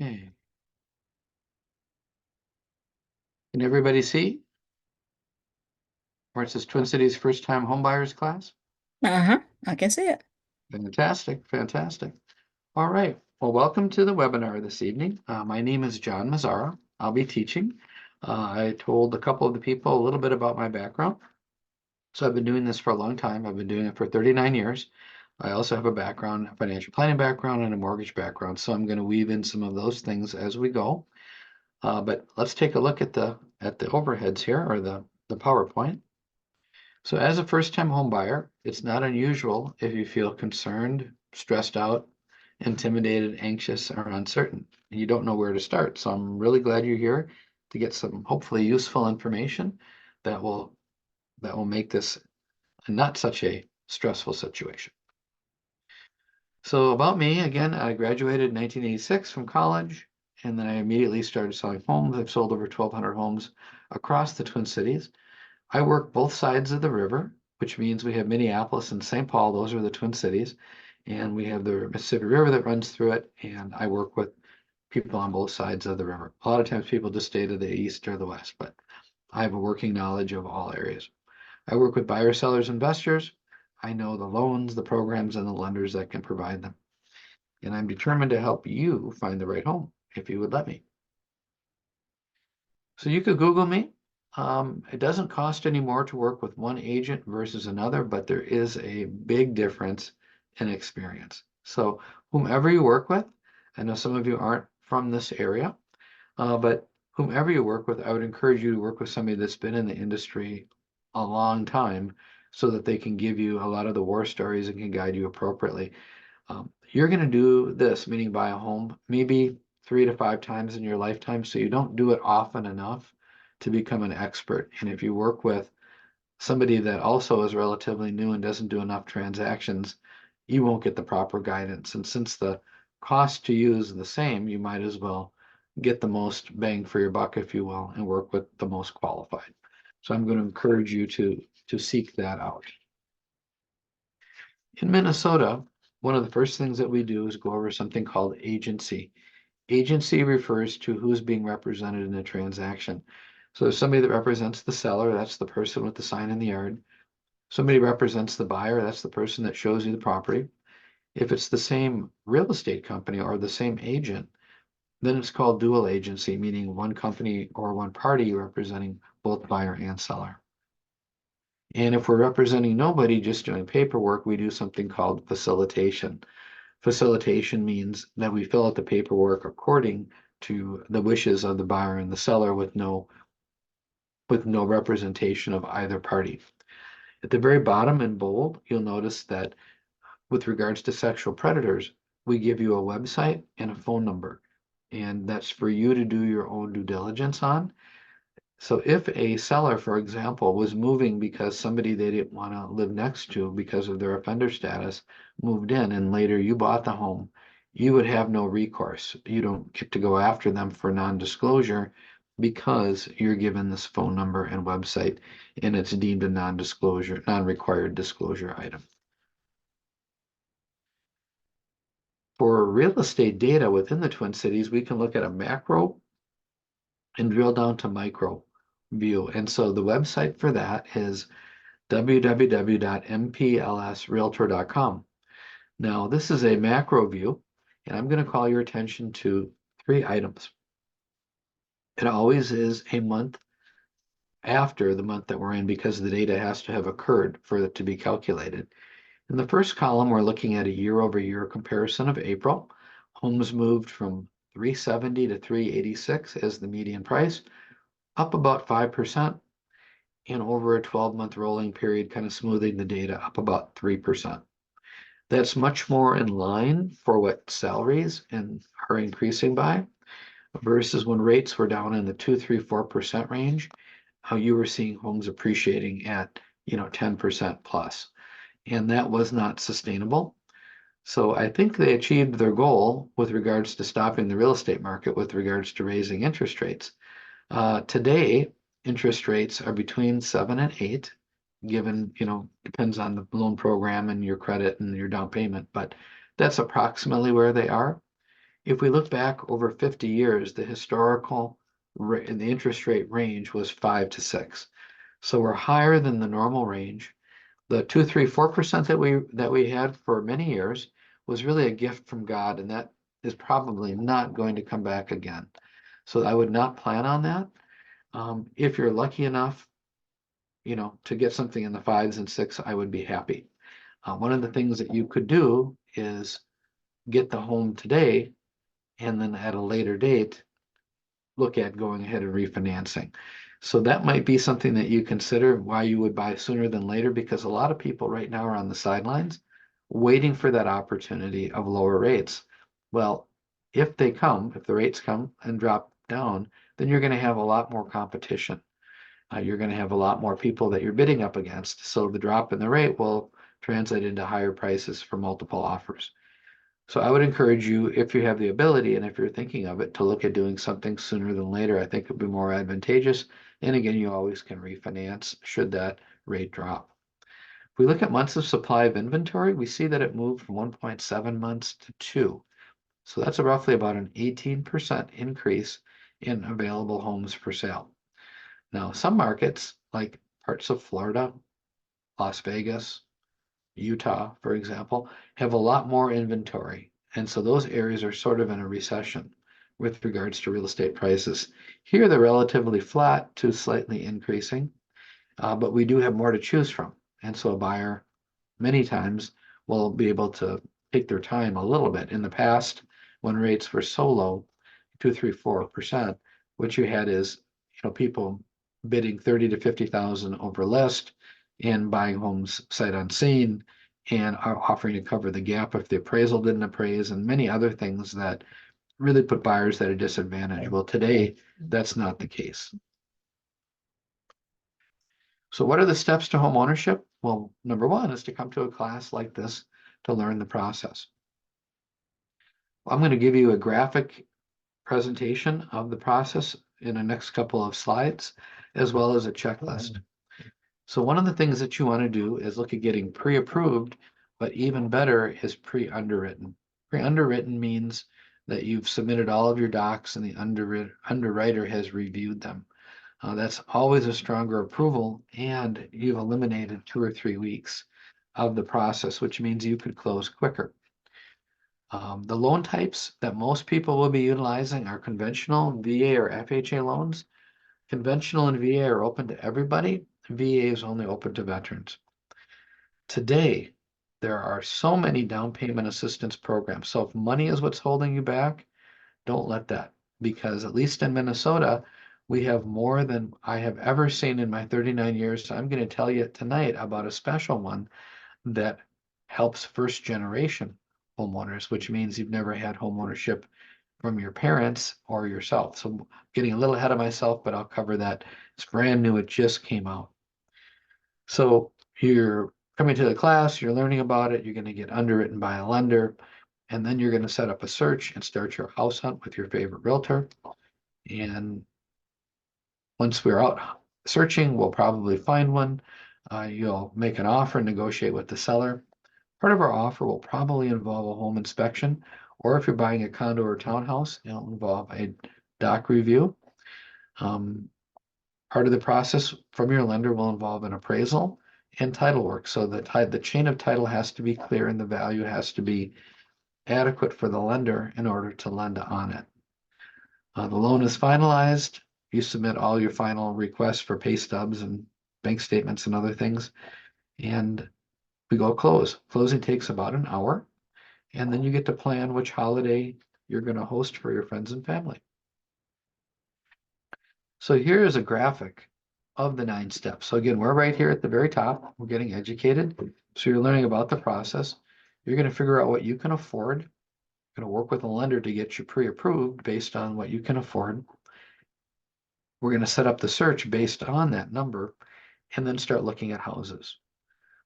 Okay. Can everybody see where it says Twin Cities First Time Homebuyers class? Uh-huh. I can see it. Fantastic, fantastic. All right. Well, welcome to the webinar this evening. My name is John Mazzara. I'll be teaching. I told a couple of the people a little bit about my background. So I've been doing this for a long time. I've been doing it for 39 years. I also have a background, a financial planning background and a mortgage background. So I'm going to weave in some of those things as we go. But let's take a look at the overheads here, or the PowerPoint. So as a first-time home buyer, it's not unusual if you feel concerned, stressed out, intimidated, anxious, or uncertain, and you don't know where to start. So I'm really glad you're here to get some hopefully useful information that will make this not such a stressful situation. So about me, again, I graduated in 1986 from college, and then I immediately started selling homes. I've sold over 1,200 homes across the Twin Cities. I work both sides of the river, which means we have Minneapolis and St. Paul. Those are the Twin Cities. And we have the Mississippi River that runs through it. And I work with people on both sides of the river. A lot of times people just stay to the east or the west, but I have a working knowledge of all areas. I work with buyers, sellers, investors. I know the loans, the programs, and the lenders that can provide them. And I'm determined to help you find the right home if you would let me. So you could Google me. It doesn't cost any more to work with one agent versus another, but there is a big difference in experience. So whomever you work with, I know some of you aren't from this area, but whomever you work with, I would encourage you to work with somebody that's been in the industry a long time so that they can give you a lot of the war stories and can guide you appropriately. You're going to do this, meaning buy a home, maybe 3 to 5 times in your lifetime. So you don't do it often enough to become an expert. And if you work with somebody that also is relatively new and doesn't do enough transactions, you won't get the proper guidance. And since the cost to you is the same, you might as well get the most bang for your buck, if you will, and work with the most qualified. So I'm going to encourage you to seek that out. In Minnesota, one of the first things that we do is go over something called agency. Agency refers to who's being represented in a transaction. So there's somebody that represents the seller, that's the person with the sign in the yard. Somebody represents the buyer, that's the person that shows you the property. If it's the same real estate company or the same agent, then it's called dual agency, meaning one company or one party representing both buyer and seller. And if we're representing nobody, just doing paperwork, we do something called facilitation. Facilitation means that we fill out the paperwork according to the wishes of the buyer and the seller with no representation of either party. At the very bottom in bold, you'll notice that with regards to sexual predators, we give you a website and a phone number. And that's for you to do your own due diligence on. So if a seller, for example, was moving because somebody they didn't want to live next to because of their offender status moved in and later you bought the home, you would have no recourse. You don't get to go after them for non-disclosure because you're given this phone number and website and it's deemed a non-disclosure, non-required disclosure item. For real estate data within the Twin Cities, we can look at a macro and drill down to micro view. And so the website for that is www.mplsrealtor.com. Now, this is a macro view, and I'm going to call your attention to 3 items. It always is a month after the month that we're in because the data has to have occurred for it to be calculated. In the first column, we're looking at a year-over-year comparison of April. Homes moved from 370 to 386 as the median price, up about 5%, and over a 12-month rolling period, kind of smoothing the data up about 3%. That's much more in line for what salaries are increasing by versus when rates were down in the 2, 3, 4% range, how you were seeing homes appreciating at 10% plus. And that was not sustainable. So I think they achieved their goal with regards to stopping the real estate market with regards to raising interest rates. Today, interest rates are between 7 and 8, given, depends on the loan program and your credit and your down payment, but that's approximately where they are. If we look back over 50 years, the historical and the interest rate range was 5 to 6. So we're higher than the normal range. The 2, 3, 4% that we had for many years was really a gift from God, and that is probably not going to come back again. So I would not plan on that. If you're lucky enough, to get something in the 5s and 6, I would be happy. One of the things that you could do is get the home today, and then at a later date, look at going ahead and refinancing. So that might be something that you consider why you would buy sooner than later, because a lot of people right now are on the sidelines waiting for that opportunity of lower rates. Well, if the rates come and drop down, then you're going to have a lot more competition. You're going to have a lot more people that you're bidding up against. So the drop in the rate will translate into higher prices for multiple offers. So I would encourage you, if you have the ability and if you're thinking of it, to look at doing something sooner than later. I think it would be more advantageous. And again, you always can refinance should that rate drop. If we look at months of supply of inventory, we see that it moved from 1.7 months to 2. So that's roughly about an 18% increase in available homes for sale. Now, some markets, like parts of Florida, Las Vegas, Utah, for example, have a lot more inventory. And so those areas are sort of in a recession with regards to real estate prices. Here, they're relatively flat to slightly increasing, but we do have more to choose from. And so a buyer many times will be able to take their time a little bit. In the past, when rates were so low, 2, 3, 4%, what you had is, people bidding 30 to 50,000 over list and buying homes sight unseen and are offering to cover the gap if the appraisal didn't appraise, and many other things that really put buyers at a disadvantage. Well, today, that's not the case. So what are the steps to home ownership? Well, number one is to come to a class like this to learn the process. I'm going to give you a graphic presentation of the process in the next couple of slides, as well as a checklist. So one of the things that you want to do is look at getting pre-approved, but even better is pre-underwritten. Pre-underwritten means that you've submitted all of your docs and the underwriter has reviewed them. That's always a stronger approval, and you've eliminated 2 or 3 weeks of the process, which means you could close quicker. The loan types that most people will be utilizing are conventional, VA, or FHA loans. Conventional and VA are open to everybody. VA is only open to veterans. Today, there are so many down payment assistance programs. So if money is what's holding you back, don't let that, because at least in Minnesota, we have more than I have ever seen in my 39 years. So I'm going to tell you tonight about a special one that helps first generation homeowners, which means you've never had homeownership from your parents or yourself. So getting a little ahead of myself, but I'll cover that. It's brand new. It just came out. So you're coming to the class, you're learning about it, you're going to get underwritten by a lender, and then you're going to set up a search and start your house hunt with your favorite realtor. And once we're out searching, we'll probably find one. You'll make an offer and negotiate with the seller. Part of our offer will probably involve a home inspection, or if you're buying a condo or townhouse, it'll involve a doc review. Part of the process from your lender will involve an appraisal and title work. So the chain of title has to be clear and the value has to be adequate for the lender in order to lend on it. The loan is finalized. You submit all your final requests for pay stubs and bank statements and other things, and we go close. Closing takes about an hour, and then you get to plan which holiday you're going to host for your friends and family. So here is a graphic of the 9 steps. So again, we're right here at the very top. We're getting educated. So you're learning about the process. You're going to figure out what you can afford. You're going to work with a lender to get you pre-approved based on what you can afford. We're going to set up the search based on that number and then start looking at houses.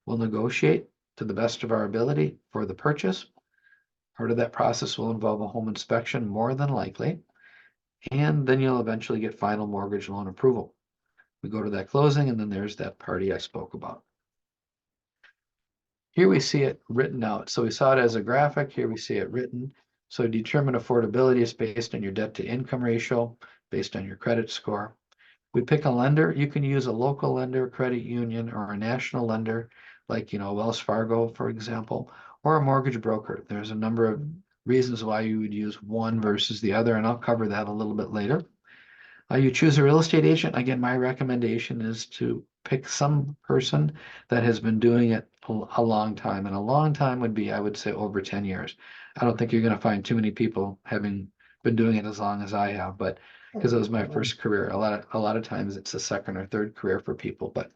We'll negotiate to the best of our ability for the purchase. Part of that process will involve a home inspection, more than likely, and then you'll eventually get final mortgage loan approval. We go to that closing, and then there's that party I spoke about. Here we see it written out. So we saw it as a graphic. Here we see it written. So determine affordability is based on your debt to income ratio, based on your credit score. We pick a lender. You can use a local lender, credit union, or a national lender, like, Wells Fargo, for example, or a mortgage broker. There's a number of reasons why you would use one versus the other, and I'll cover that a little bit later. You choose a real estate agent. Again, my recommendation is to pick some person that has been doing it a long time. And a long time would be, I would say, over 10 years. I don't think you're going to find too many people having been doing it as long as I have, but because it was my first career. A lot of times it's a second or third career for people, but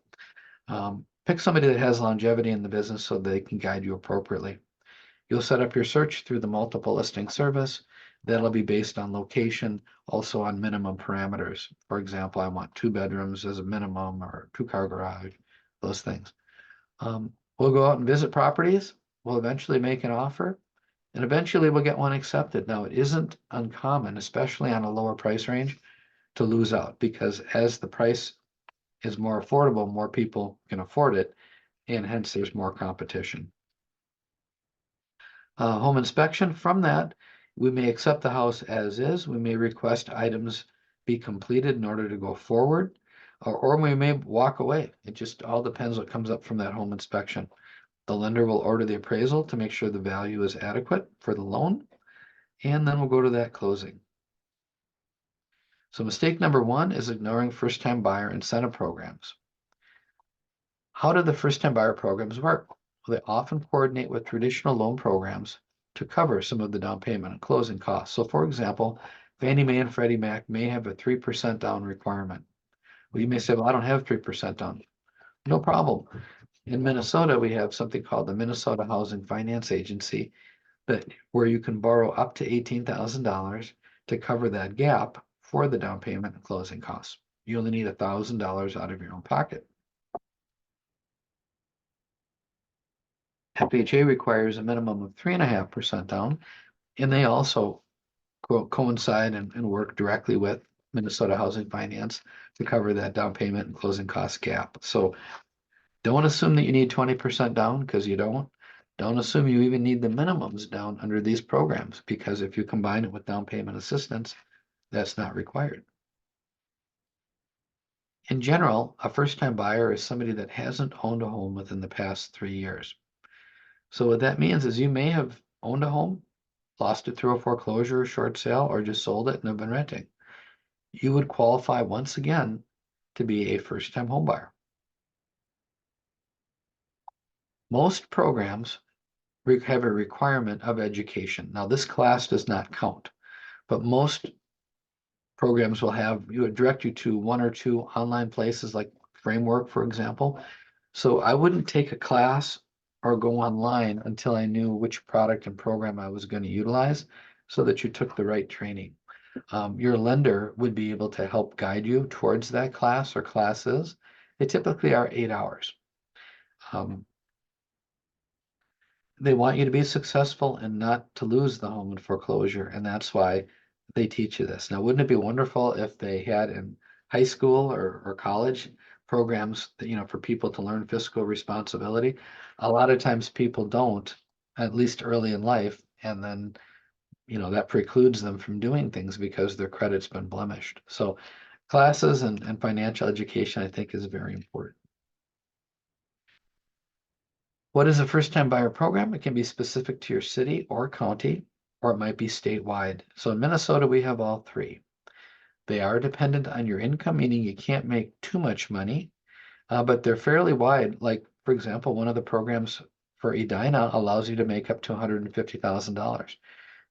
pick somebody that has longevity in the business so they can guide you appropriately. You'll set up your search through the multiple listing service. That'll be based on location, also on minimum parameters. For example, I want 2 bedrooms as a minimum or 2-car garage, those things. We'll go out and visit properties. We'll eventually make an offer, and eventually we'll get one accepted. Now, it isn't uncommon, especially on a lower price range, to lose out because as the price is more affordable, more people can afford it, and hence there's more competition. Home inspection. From that, we may accept the house as is. We may request items be completed in order to go forward, or we may walk away. It just all depends what comes up from that home inspection. The lender will order the appraisal to make sure the value is adequate for the loan, and then we'll go to that closing. So mistake number one is ignoring first-time buyer incentive programs. How do the first-time buyer programs work? Well, they often coordinate with traditional loan programs to cover some of the down payment and closing costs. So for example, Fannie Mae and Freddie Mac may have a 3% down requirement. Well, you may say, well, I don't have 3% down. No problem. In Minnesota, we have something called the Minnesota Housing Finance Agency where you can borrow up to $18,000 to cover that gap for the down payment and closing costs. You only need $1,000 out of your own pocket. FHA requires a minimum of 3.5% down, and they also coincide and work directly with Minnesota Housing Finance to cover that down payment and closing cost gap. So don't assume that you need 20% down because you don't. Don't assume you even need the minimums down under these programs because if you combine it with down payment assistance, that's not required. In general, a first-time buyer is somebody that hasn't owned a home within the past 3 years. So what that means is you may have owned a home, lost it through a foreclosure or short sale, or just sold it and have been renting. You would qualify once again to be a first-time home buyer. Most programs have a requirement of education. Now, this class does not count, but most programs will direct you to 1 or 2 online places like Framework, for example. So I wouldn't take a class or go online until I knew which product and program I was going to utilize so that you took the right training. Your lender would be able to help guide you towards that class or classes. They typically are 8 hours. They want you to be successful and not to lose the home in foreclosure, and that's why they teach you this. Now, wouldn't it be wonderful if they had in high school or college programs that, for people to learn fiscal responsibility? A lot of times people don't, at least early in life, and then that precludes them from doing things because their credit's been blemished. So classes and financial education, I think, is very important. What is a first-time buyer program? It can be specific to your city or county, or it might be statewide. So in Minnesota, we have all 3. They are dependent on your income, meaning you can't make too much money, but they're fairly wide. Like, for example, one of the programs for Edina allows you to make up to $150,000.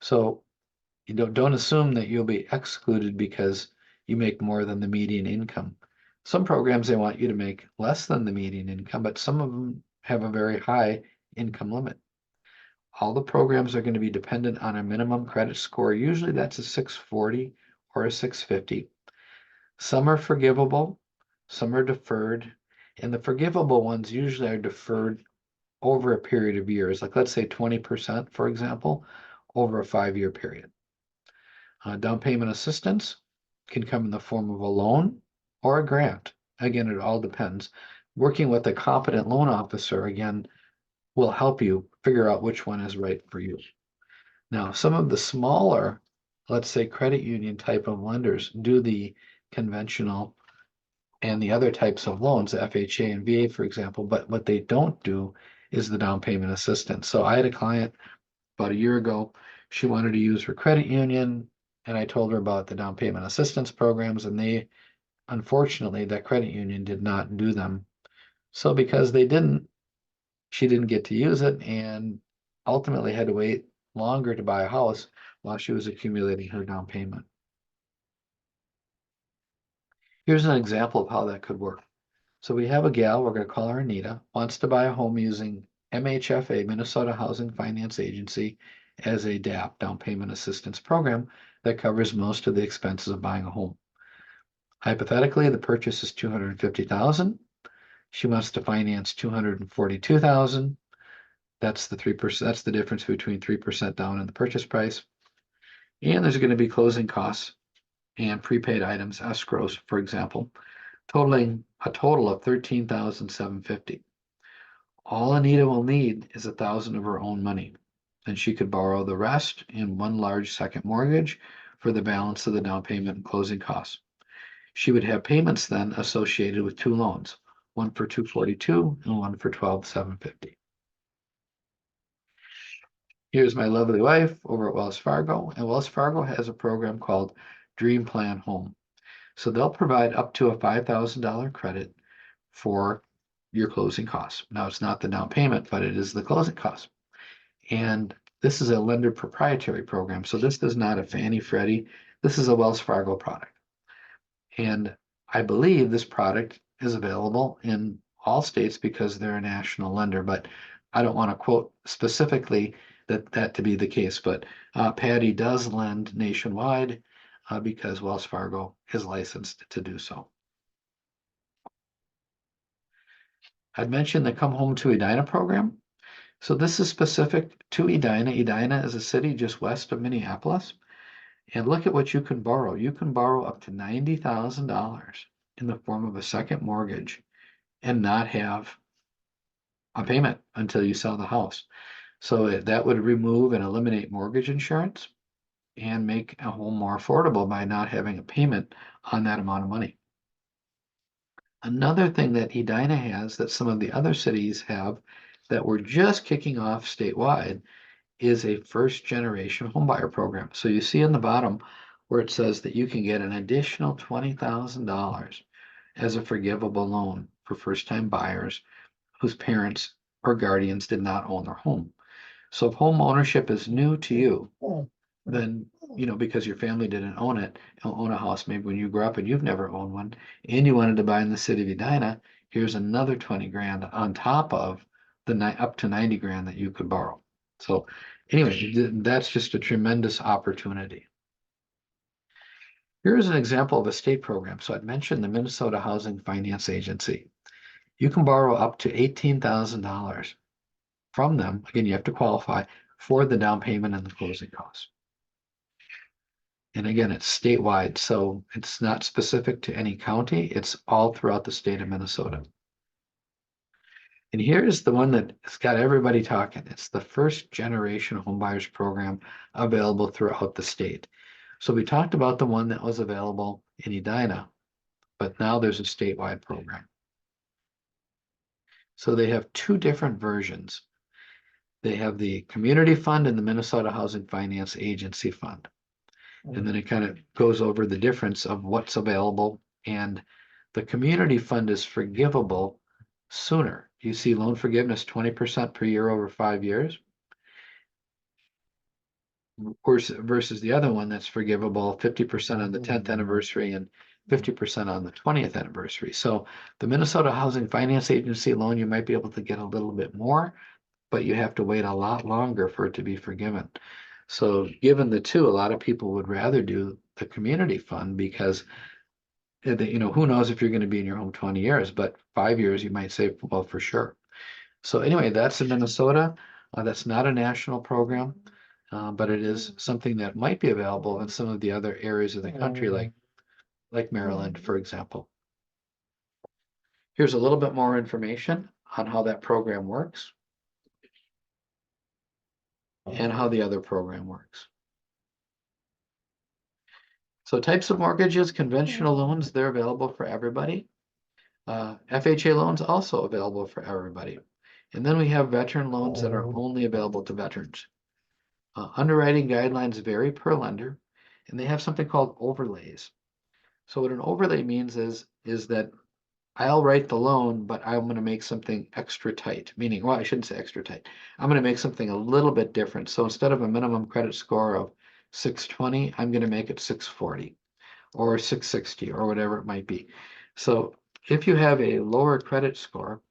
So you don't assume that you'll be excluded because you make more than the median income. Some programs, they want you to make less than the median income, but some of them have a very high income limit. All the programs are going to be dependent on a minimum credit score. Usually that's a 640 or a 650. Some are forgivable, some are deferred, and the forgivable ones usually are deferred over a period of years, like let's say 20%, for example, over a 5-year period. Down payment assistance can come in the form of a loan or a grant. Again, it all depends. Working with a competent loan officer, again, will help you figure out which one is right for you. Now, some of the smaller, let's say credit union type of lenders do the conventional and the other types of loans, FHA and VA, for example, but what they don't do is the down payment assistance. So I had a client about a year ago. She wanted to use her credit union, and I told her about the down payment assistance programs, and they, unfortunately, that credit union did not do them. So because they didn't, she didn't get to use it and ultimately had to wait longer to buy a house while she was accumulating her down payment. Here's an example of how that could work. So we have a gal, we're going to call her Anita, wants to buy a home using MHFA, Minnesota Housing Finance Agency, as a DAP, down payment assistance program that covers most of the expenses of buying a home. Hypothetically, the purchase is 250,000. She wants to finance 242,000. That's the 3%. That's the difference between 3% down in the purchase price. And there's going to be closing costs and prepaid items, escrows, for example, totaling a total of 13,750. All Anita will need is 1,000 of her own money. Then she could borrow the rest in one large second mortgage for the balance of the down payment and closing costs. She would have payments then associated with two loans, one for 242 and one for 12,750. Here's my lovely wife over at Wells Fargo, and Wells Fargo has a program called Dream Plan Home. So they'll provide up to a $5,000 credit for your closing costs. Now, it's not the down payment, but it is the closing costs. And this is a lender proprietary program. So this is not a Fannie Freddie. This is a Wells Fargo product. And I believe this product is available in all states because they're a national lender, but I don't want to quote specifically that to be the case, but Patty does lend nationwide because Wells Fargo is licensed to do so. I'd mentioned the Come Home to Edina program. So this is specific to Edina. Edina is a city just west of Minneapolis. And look at what you can borrow. You can borrow up to $90,000 in the form of a second mortgage and not have a payment until you sell the house. So that would remove and eliminate mortgage insurance and make a home more affordable by not having a payment on that amount of money. Another thing that Edina has that some of the other cities have that we're just kicking off statewide is a first generation homebuyer program. So you see in the bottom where it says that you can get an additional $20,000 as a forgivable loan for first time buyers whose parents or guardians did not own their home. So if home ownership is new to you, then, because your family didn't own it, own a house, maybe when you grew up and you've never owned one, and you wanted to buy in the city of Edina, here's another 20 grand on top of the up to 90 grand that you could borrow. So anyway, that's just a tremendous opportunity. Here's an example of a state program. So I'd mentioned the Minnesota Housing Finance Agency. You can borrow up to $18,000 from them. Again, you have to qualify for the down payment and the closing costs. And again, it's statewide, so it's not specific to any county. It's all throughout the state of Minnesota. And here's the one that's got everybody talking. It's the first generation homebuyers program available throughout the state. So we talked about the one that was available in Edina, but now there's a statewide program. So they have two different versions. They have the Community Fund and the Minnesota Housing Finance Agency Fund. And then it kind of goes over the difference of what's available. And the Community Fund is forgivable sooner. You see loan forgiveness 20% per year over 5 years. Versus the other one that's forgivable 50% on the 10th anniversary and 50% on the 20th anniversary. So the Minnesota Housing Finance Agency loan, you might be able to get a little bit more, but you have to wait a lot longer for it to be forgiven. So given the two, a lot of people would rather do the community fund because who knows if you're going to be in your home 20 years, but 5 years you might say, well, for sure. So anyway, that's in Minnesota. That's not a national program, but it is something that might be available in some of the other areas of the country, like Maryland, for example. Here's a little bit more information on how that program works. and how the other program works. So types of mortgages, conventional loans, they're available for everybody. FHA loans also available for everybody. And then we have veteran loans that are only available to veterans. Underwriting guidelines vary per lender, and they have something called overlays. So what an overlay means is that I'll write the loan, but I'm going to make something extra tight, meaning, well, I shouldn't say extra tight. I'm going to make something a little bit different. So instead of a minimum credit score of 620, I'm going to make it 640 or 660 or whatever it might be. So if you have a lower credit score,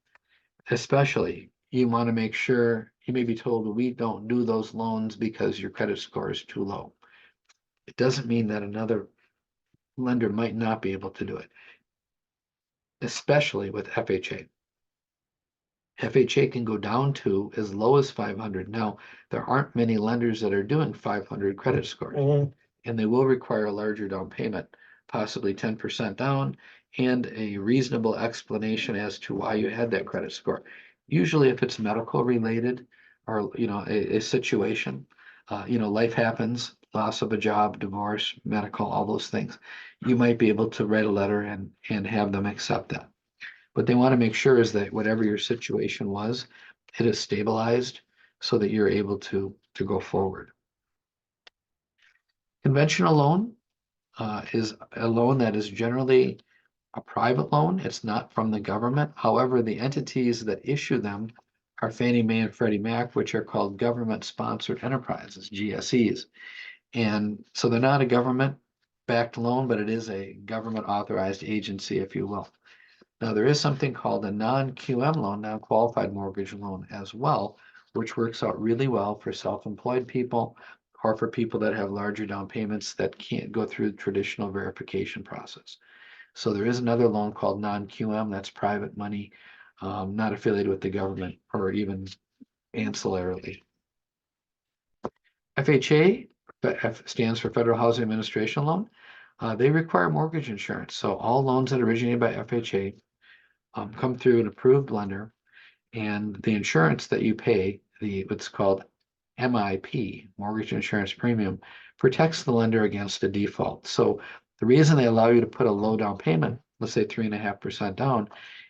especially, you want to make sure you may be told we don't do those loans because your credit score is too low. It doesn't mean that another lender might not be able to do it, especially with FHA. FHA can go down to as low as 500. Now, there aren't many lenders that are doing 500 credit scores, and they will require a larger down payment, possibly 10% down, and a reasonable explanation as to why you had that credit score. Usually, if it's medical related or a situation, life happens, loss of a job, divorce, medical, all those things, you might be able to write a letter and have them accept that. What they want to make sure is that whatever your situation was, it is stabilized so that you're able to go forward. Conventional loan is a loan that is generally a private loan. It's not from the government. However, the entities that issue them are Fannie Mae and Freddie Mac, which are called government-sponsored enterprises, GSEs. And so they're not a government-backed loan, but it is a government-authorized agency, if you will. Now, there is something called a non-QM loan, non-qualified mortgage loan as well, which works out really well for self-employed people or for people that have larger down payments that can't go through the traditional verification process. So there is another loan called non-QM, that's private money, not affiliated with the government or even ancillarily. FHA, F stands for Federal Housing Administration Loan. They require mortgage insurance. So all loans that originate by FHA come through an approved lender, and the insurance that you pay, what's called MIP, mortgage insurance premium, protects the lender against a default. So the reason they allow you to put a low down payment, let's say 3.5% down,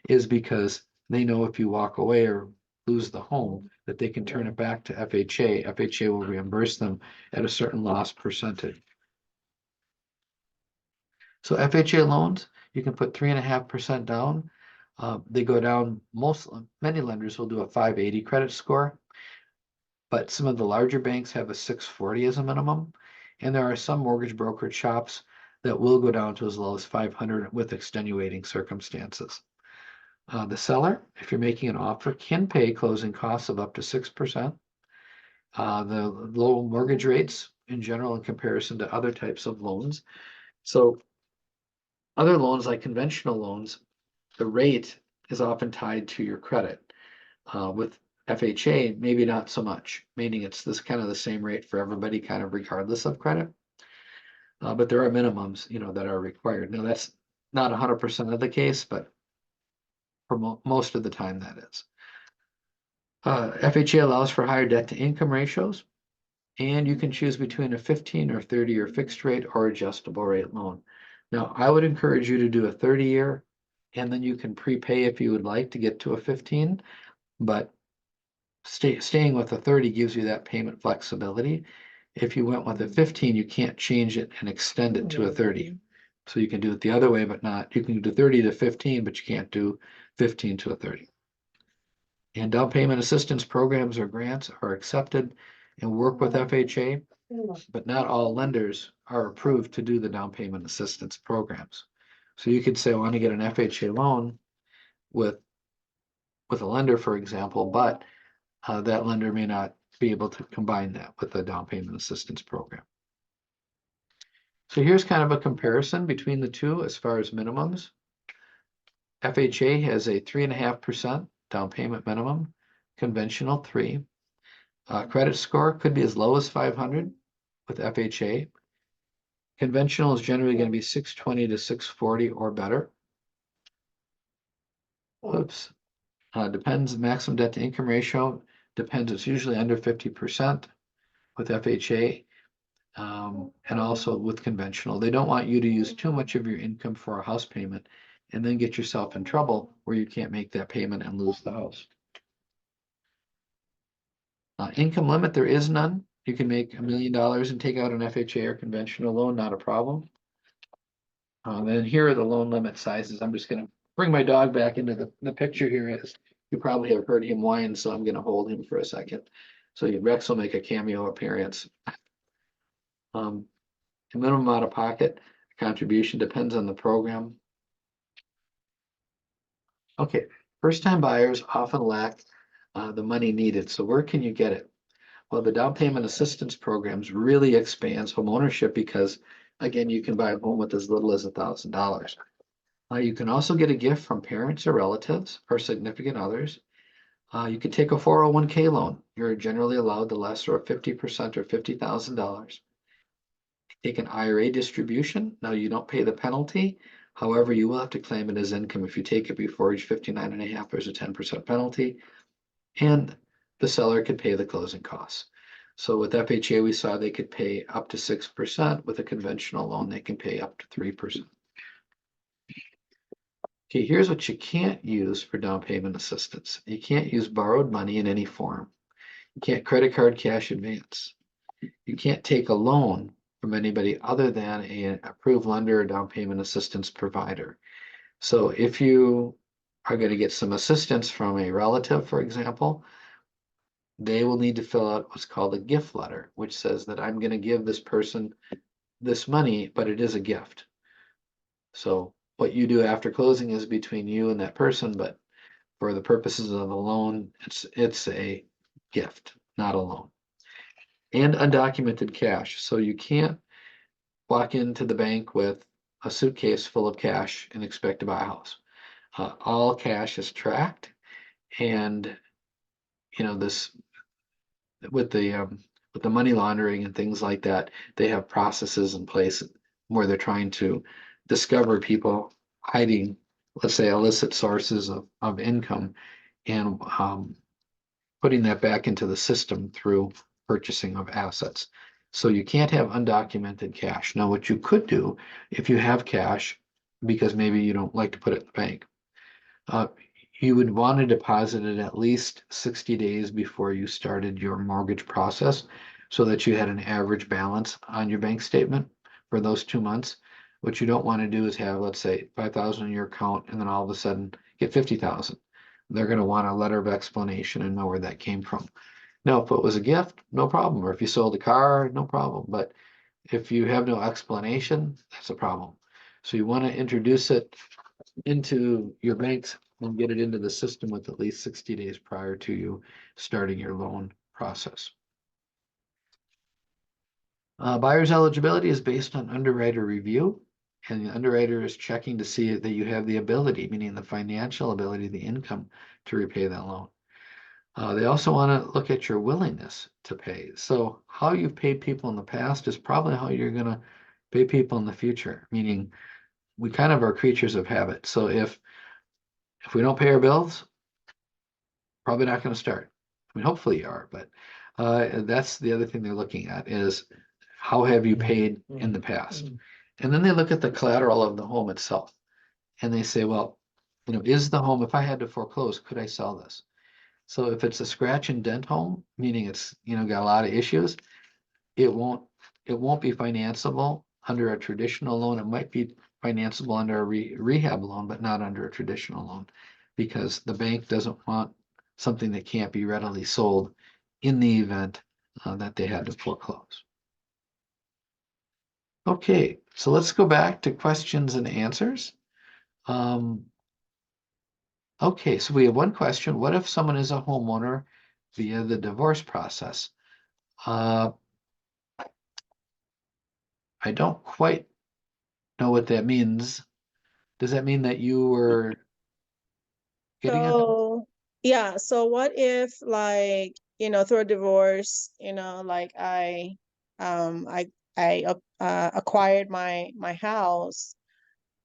is because they know if you walk away or lose the home, that they can turn it back to FHA. FHA will reimburse them at a certain loss percentage. So FHA loans, you can put 3.5% down. They go down, many lenders will do a 580 credit score, but some of the larger banks have a 640 as a minimum. And there are some mortgage brokerage shops that will go down to as low as 500 with extenuating circumstances. The seller, if you're making an offer, can pay closing costs of up to 6%. The low mortgage rates in general in comparison to other types of loans. So other loans like conventional loans, the rate is often tied to your credit. With FHA, maybe not so much, meaning it's this kind of the same rate for everybody, kind of regardless of credit. But there are minimums, that are required. Now that's not 100% of the case, but for most of the time that is. FHA allows for higher debt to income ratios, and you can choose between a 15 or 30-year fixed rate or adjustable rate loan. Now, I would encourage you to do a 30-year, and then you can prepay if you would like to get to a 15, but staying with a 30 gives you that payment flexibility. If you went with a 15, you can't change it and extend it to a 30. So you can do it the other way, but not, you can do 30 to 15, but you can't do 15 to a 30. And down payment assistance programs or grants are accepted and work with FHA, but not all lenders are approved to do the down payment assistance programs. So you could say, I want to get an FHA loan with a lender, for example, but that lender may not be able to combine that with the down payment assistance program. So here's kind of a comparison between the two as far as minimums. FHA has a 3.5% down payment minimum, conventional 3. Credit score could be as low as 500 with FHA. Conventional is generally going to be 620 to 640 or better. Oops. Depends, maximum debt to income ratio depends, it's usually under 50%. with FHA, and also with conventional. They don't want you to use too much of your income for a house payment and then get yourself in trouble where you can't make that payment and lose the house. Income limit, there is none. You can make $1 million and take out an FHA or conventional loan, not a problem. And here are the loan limit sizes. I'm just gonna bring my dog back into the picture here. As you probably have heard him whine, so I'm gonna hold him for a second. So Rex will make a cameo appearance. The minimum out of pocket contribution depends on the program. Okay, first time buyers often lack the money needed. So where can you get it? Well, the down payment assistance programs really expands home ownership because, again, you can buy a home with as little as $1,000. You can also get a gift from parents or relatives or significant others. You could take a 401k loan. You're generally allowed the lesser of 50% or $50,000. Take an IRA distribution. Now you don't pay the penalty. However, you will have to claim it as income if you take it before age 59 and a half. There's a 10% penalty. And the seller could pay the closing costs. So with FHA, we saw they could pay up to 6%. With a conventional loan, they can pay up to 3%. Okay, here's what you can't use for down payment assistance. You can't use borrowed money in any form. You can't credit card cash advance. You can't take a loan from anybody other than an approved lender or down payment assistance provider. So if you are going to get some assistance from a relative, for example, they will need to fill out what's called a gift letter, which says that I'm going to give this person this money, but it is a gift. So what you do after closing is between you and that person, but for the purposes of the loan, it's a gift, not a loan. And undocumented cash. So you can't walk into the bank with a suitcase full of cash and expect to buy a house. All cash is tracked, and this with the money laundering and things like that, they have processes in place where they're trying to discover people hiding, let's say, illicit sources of income, and putting that back into the system through purchasing of assets. So you can't have undocumented cash. Now, what you could do if you have cash, because maybe you don't like to put it in the bank, uh, you would want to deposit it at least 60 days before you started your mortgage process so that you had an average balance on your bank statement for those 2 months. What you don't want to do is have, let's say, 5,000 in your account and then all of a sudden get 50,000. They're going to want a letter of explanation and know where that came from. Now, if it was a gift, no problem. Or if you sold a car, no problem. But if you have no explanation, that's a problem. So you want to introduce it into your banks and get it into the system with at least 60 days prior to you starting your loan process. Buyer's eligibility is based on underwriter review, and the underwriter is checking to see that you have the ability, meaning the financial ability, the income to repay that loan. They also want to look at your willingness to pay. So how you've paid people in the past is probably how you're going to pay people in the future, meaning we kind of are creatures of habit. So if we don't pay our bills, probably not going to start. I mean, hopefully you are, but that's the other thing they're looking at is how have you paid in the past? And then they look at the collateral of the home itself and they say, well, is the home, if I had to foreclose, could I sell this? So if it's a scratch and dent home, meaning it's, got a lot of issues, it won't be financeable under a traditional loan. It might be financeable under a rehab loan, but not under a traditional loan because the bank doesn't want something that can't be readily sold in the event that they had to foreclose. Okay, so let's go back to questions and answers. Okay, so we have one question. What if someone is a homeowner via the divorce process? I don't quite know what that means. Does that mean that you were getting a So, yeah, so what if like, through a divorce, like I acquired my house,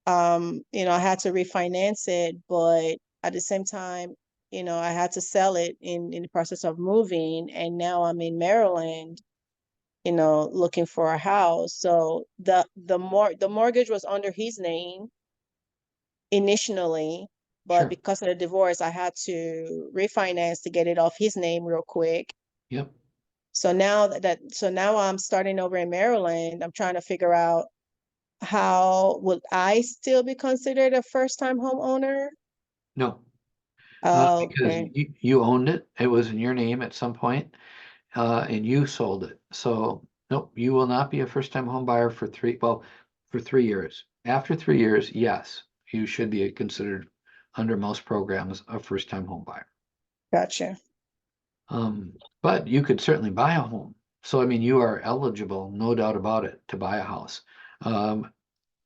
I had to refinance it, but at the same time, I had to sell it in the process of moving, and now I'm in Maryland. looking for a house. So the mortgage was under his name initially, but Sure. because of the divorce, I had to refinance to get it off his name real quick. Yep. So now I'm starting over in Maryland. I'm trying to figure out how would I still be considered a first-time homeowner? No, because Okay, you owned it. It was in your name at some point, and you sold it. So nope, you will not be a first-time home buyer for for 3 years. After 3 years, yes, you should be considered under most programs a first-time home buyer. gotcha. But you could certainly buy a home. So I mean, you are eligible, no doubt about it, to buy a house. Um,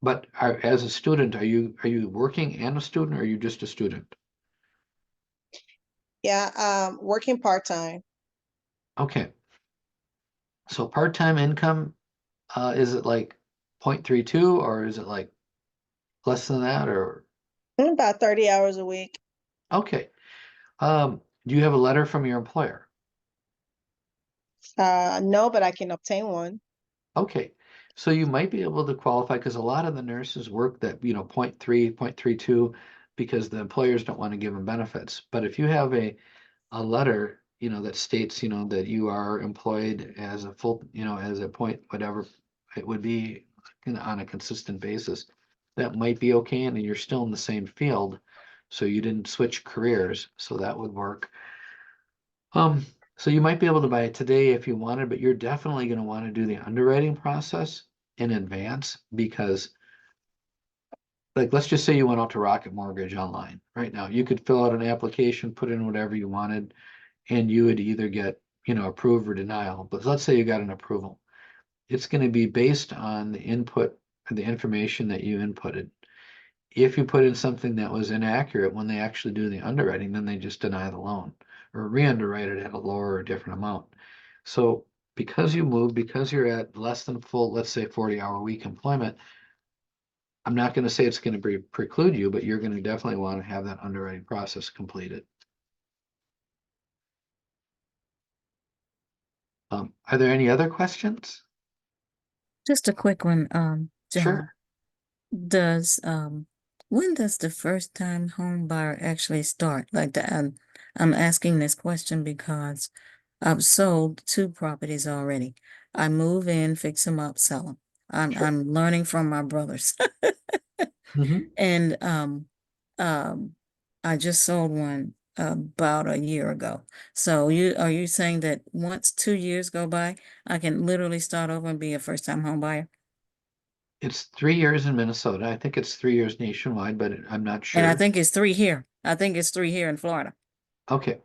but as a student, are you working and a student, or are you just a student? Yeah, working part-time. Okay, so part-time income, is it like 0.32, or is it like less than that, or About 30 hours a week. okay. Do you have a letter from your employer? No, but I can obtain one. Okay, so you might be able to qualify because a lot of the nurses work that, 0.3, 0.32, because the employers don't want to give them benefits. But if you have a letter, that states, that you are employed as a full, as a point, whatever it would be on a consistent basis, that might be okay, and you're still in the same field, so you didn't switch careers, so that would work. Um, so you might be able to buy it today if you wanted, but you're definitely going to want to do the underwriting process in advance because, like, let's just say you went out to Rocket Mortgage online right now. You could fill out an application, put in whatever you wanted, and you would either get, approve or denial. But let's say you got an approval. It's going to be based on the input, the information that you inputted. If you put in something that was inaccurate when they actually do the underwriting, then they just deny the loan or re-underwrite it at a lower or different amount. So because you moved, because you're at less than full, let's say 40-hour week employment, I'm not going to say it's going to preclude you, but you're going to definitely want to have that underwriting process completed. Are there any other questions? Just a quick one, Sure. John. Does when does the first time home buyer actually start? I'm asking this question because I've sold 2 properties already. I move in, fix them up, sell them. Sure. I'm learning from my brothers. Mhm. And um I just sold one about a year ago. So are you saying that once 2 years go by, I can literally start over and be a first time home buyer? It's 3 years in Minnesota. I think it's 3 years nationwide, but I'm not And I sure. think it's 3 here. I think it's 3 here in Florida. Okay.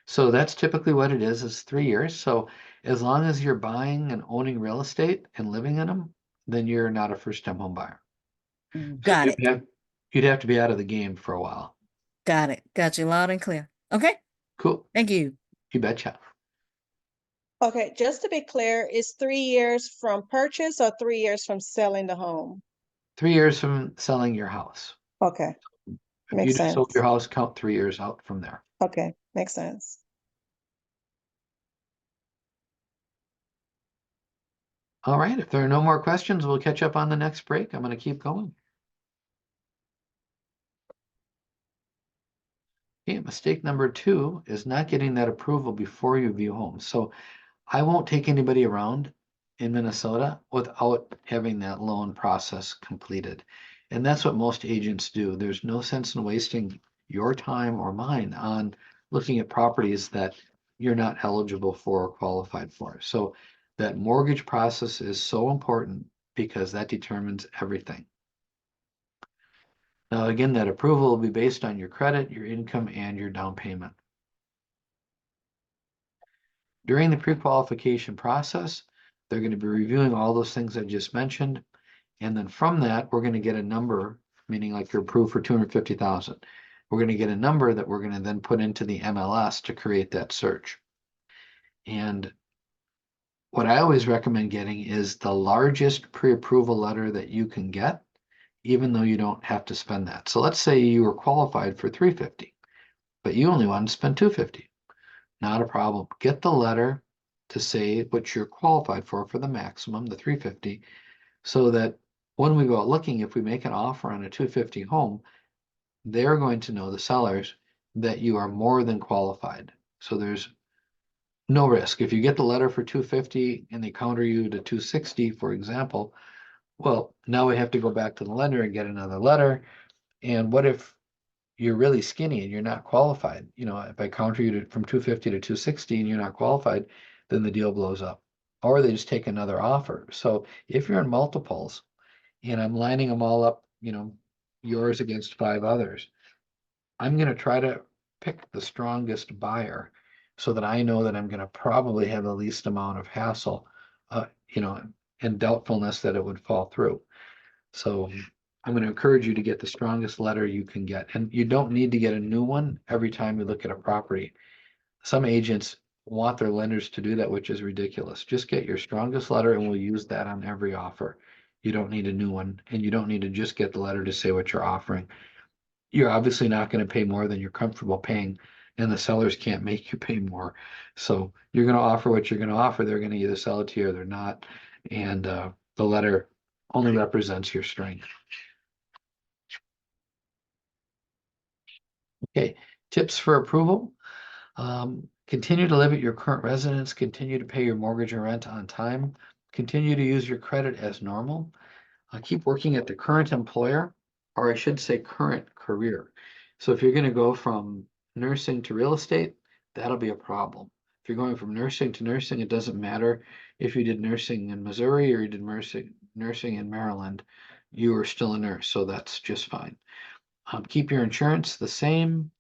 So that's typically what it is 3 years. So as long as you're buying and owning real estate and living in them, then you're not a first-time home buyer. So Got it. you'd have to be out of the game for a while. Got it. Got you loud and clear. Okay. Cool. Thank you. You betcha. Okay, just to be clear, is 3 years from purchase or 3 years from selling the home? 3 years from selling your house. Okay, If you makes just sold sense. your house, count 3 years out from there. Okay, makes sense. All right. If there are no more questions, we'll catch up on the next break. I'm going to keep going. Okay, mistake number 2 is not getting that approval before you view homes. So I won't take anybody around in Minnesota without having that loan process completed. And that's what most agents do. There's no sense in wasting your time or mine on looking at properties that you're not eligible for or qualified for. So that mortgage process is so important because that determines everything. Now, again, that approval will be based on your credit, your income, and your down payment. During the pre-qualification process, they're going to be reviewing all those things I just mentioned. And then from that, we're going to get a number, meaning like you're approved for 250,000. We're going to get a number that we're going to then put into the MLS to create that search. And what I always recommend getting is the largest pre-approval letter that you can get, even though you don't have to spend that. So let's say you were qualified for 350, but you only want to spend 250. Not a problem. Get the letter to say what you're qualified for the maximum, the 350, so that when we go out looking, if we make an offer on a 250 home, they're going to know, the sellers, that you are more than qualified. So there's no risk. If you get the letter for 250 and they counter you to 260, for example, well, now we have to go back to the lender and get another letter. And what if you're really skinny and you're not qualified? You know, if I counter you from 250 to 260 and you're not qualified, then the deal blows up. Or they just take another offer. So if you're in multiples and I'm lining them all up, you know, yours against 5 others, I'm going to try to pick the strongest buyer so that I know that I'm going to probably have the least amount of hassle, you know, and doubtfulness that it would fall through. So I'm going to encourage you to get the strongest letter you can get. And you don't need to get a new one every time you look at a property. Some agents want their lenders to do that, which is ridiculous. Just get your strongest letter and we'll use that on every offer. You don't need a new one, and you don't need to just get the letter to say what you're offering. You're obviously not going to pay more than you're comfortable paying, and the sellers can't make you pay more. So you're going to offer what you're going to offer. They're going to either sell it to you or they're not. And the letter only represents your strength. Okay, tips for approval. Continue to live at your current residence, continue to pay your mortgage or rent on time, continue to use your credit as normal. Keep working at the current employer, or I should say current career. So if you're going to go from nursing to real estate, that'll be a problem. If you're going from nursing to nursing, it doesn't matter if you did nursing in Missouri or you did nursing in Maryland, you are still a nurse, so that's just fine. Keep your insurance the same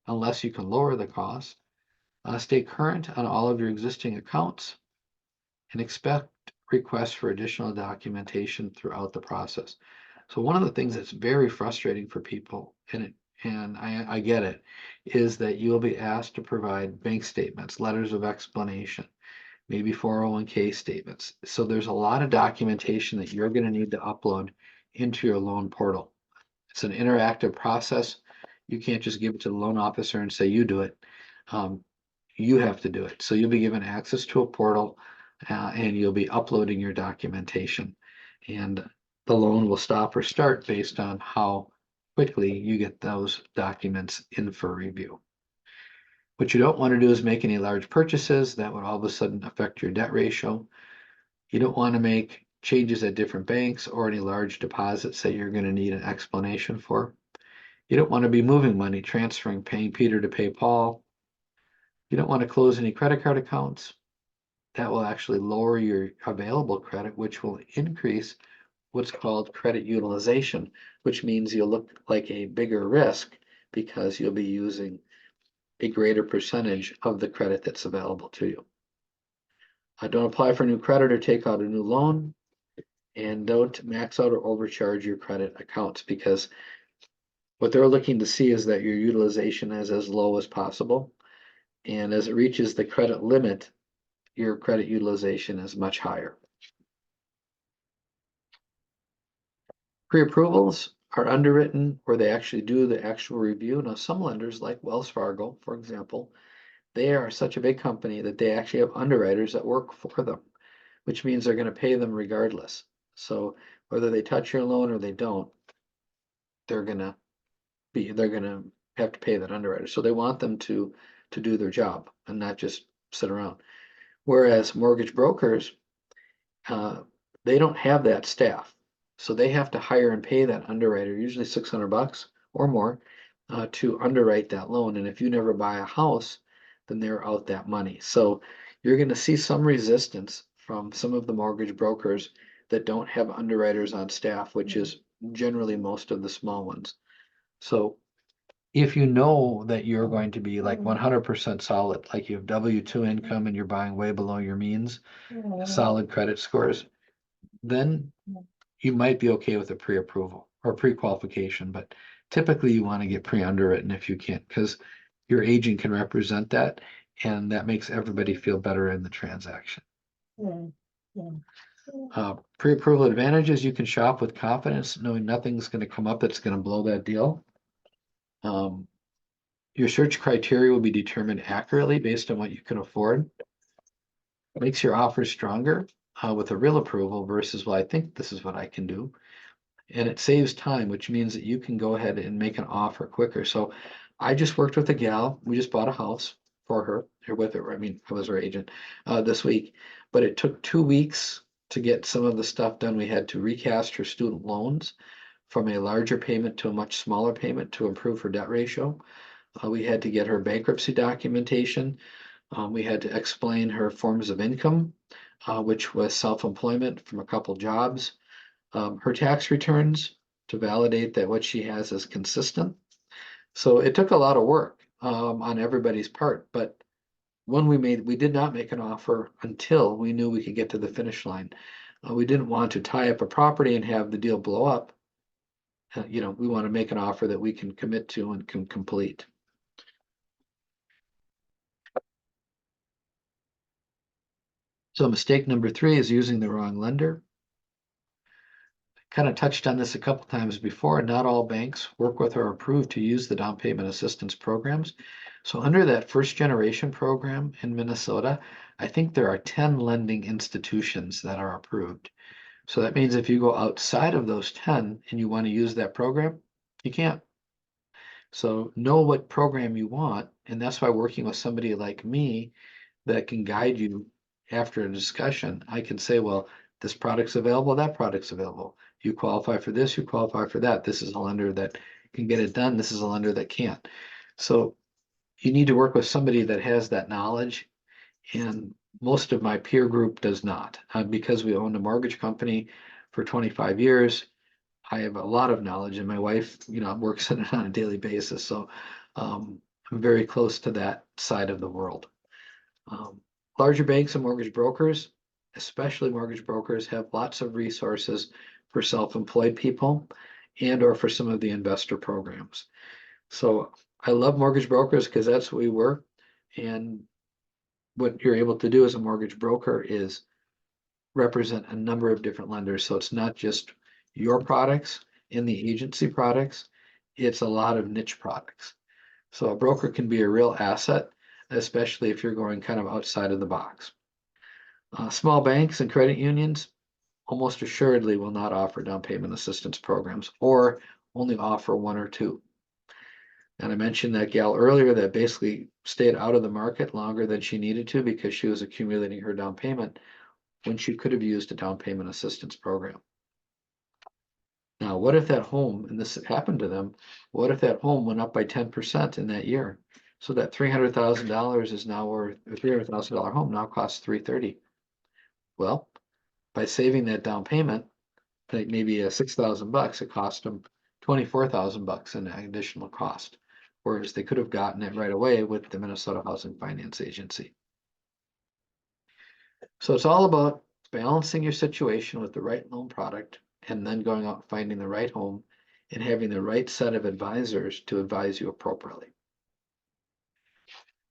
unless you can lower the cost. Stay current on all of your existing accounts and expect requests for additional documentation throughout the process. So one of the things that's very frustrating for people, and I get it, is that you'll be asked to provide bank statements, letters of explanation, maybe 401k statements. So there's a lot of documentation that you're going to need to upload into your loan portal. It's an interactive process. You can't just give it to the loan officer and say, you do it. You have to do it. So you'll be given access to a portal and you'll be uploading your documentation. And the loan will stop or start based on how quickly you get those documents in for review. What you don't want to do is make any large purchases that would all of a sudden affect your debt ratio. You don't want to make changes at different banks or any large deposits that you're going to need an explanation for. You don't want to be moving money, transferring, paying Peter to pay Paul. You don't want to close any credit card accounts. That will actually lower your available credit, which will increase what's called credit utilization, which means you'll look like a bigger risk because you'll be using a greater percentage of the credit that's available to you. Don't apply for new credit or take out a new loan, and don't max out or overcharge your credit accounts, because what they're looking to see is that your utilization is as low as possible. And as it reaches the credit limit, your credit utilization is much higher. Pre-approvals are underwritten where they actually do the actual review. Now, some lenders like Wells Fargo, for example, they are such a big company that they actually have underwriters that work for them, which means they're going to pay them regardless. So whether they touch your loan or they don't, they're going to have to pay that underwriter. So they want them to do their job and not just sit around. Whereas mortgage brokers, they don't have that staff. So they have to hire and pay that underwriter, usually $600 or more, to underwrite that loan. And if you never buy a house, then they're out that money. So you're going to see some resistance from some of the mortgage brokers that don't have underwriters on staff, which is generally most of the small ones. So if you know that you're going to be like 100% solid, like you have W-2 income and you're buying way below your means, solid credit scores, then you might be okay with a pre-approval or pre-qualification, but typically you want to get pre-underwritten if you can, because your agent can represent that, and that makes everybody feel better in the transaction. Pre-approval advantages: you can shop with confidence, knowing nothing's going to come up that's going to blow that deal. Your search criteria will be determined accurately based on what you can afford. makes your offer stronger with a real approval versus, well, I think this is what I can do. And it saves time, which means that you can go ahead and make an offer quicker. So I just worked with a gal. We just bought a house for her, or with her. I mean, I was her agent this week, but it took 2 weeks to get some of the stuff done. We had to recast her student loans from a larger payment to a much smaller payment to improve her debt ratio. We had to get her bankruptcy documentation. We had to explain her forms of income, which was self-employment from a couple jobs, her tax returns to validate that what she has is consistent. So it took a lot of work on everybody's part, but when we did not make an offer until we knew we could get to the finish line. We didn't want to tie up a property and have the deal blow up. We want to make an offer that we can commit to and can complete. So mistake number 3 is using the wrong lender. Kind of touched on this a couple times before. Not all banks work with or are approved to use the down payment assistance programs. So under that first generation program in Minnesota, I think there are 10 lending institutions that are approved. So that means if you go outside of those 10 and you want to use that program, you can't. So know what program you want, and that's why working with somebody like me that can guide you after a discussion, I can say, well, this product's available, that product's available. You qualify for this, you qualify for that. This is a lender that can get it done. This is a lender that can't. So you need to work with somebody that has that knowledge. And most of my peer group does not. Because we owned a mortgage company for 25 years, I have a lot of knowledge, and my wife, works in it on a daily basis. So I'm very close to that side of the world. Larger banks and mortgage brokers, especially mortgage brokers, have lots of resources for self-employed people and or for some of the investor programs. So I love mortgage brokers because that's what we were. And what you're able to do as a mortgage broker is represent a number of different lenders. So it's not just your products in the agency products, it's a lot of niche products. So a broker can be a real asset, especially if you're going kind of outside of the box. Small banks and credit unions almost assuredly will not offer down payment assistance programs or only offer 1 or 2. And I mentioned that gal earlier that basically stayed out of the market longer than she needed to because she was accumulating her down payment when she could have used a down payment assistance program. Now, what if that home, and this happened to them, what if that home went up by 10% in that year? So that $300,000 is now worth, a $300,000 home now costs $330,000. Well, by saving that down payment, like maybe $6,000, it cost them $24,000 in additional cost. Whereas they could have gotten it right away with the Minnesota Housing Finance Agency. So it's all about balancing your situation with the right loan product and then going out and finding the right home and having the right set of advisors to advise you appropriately.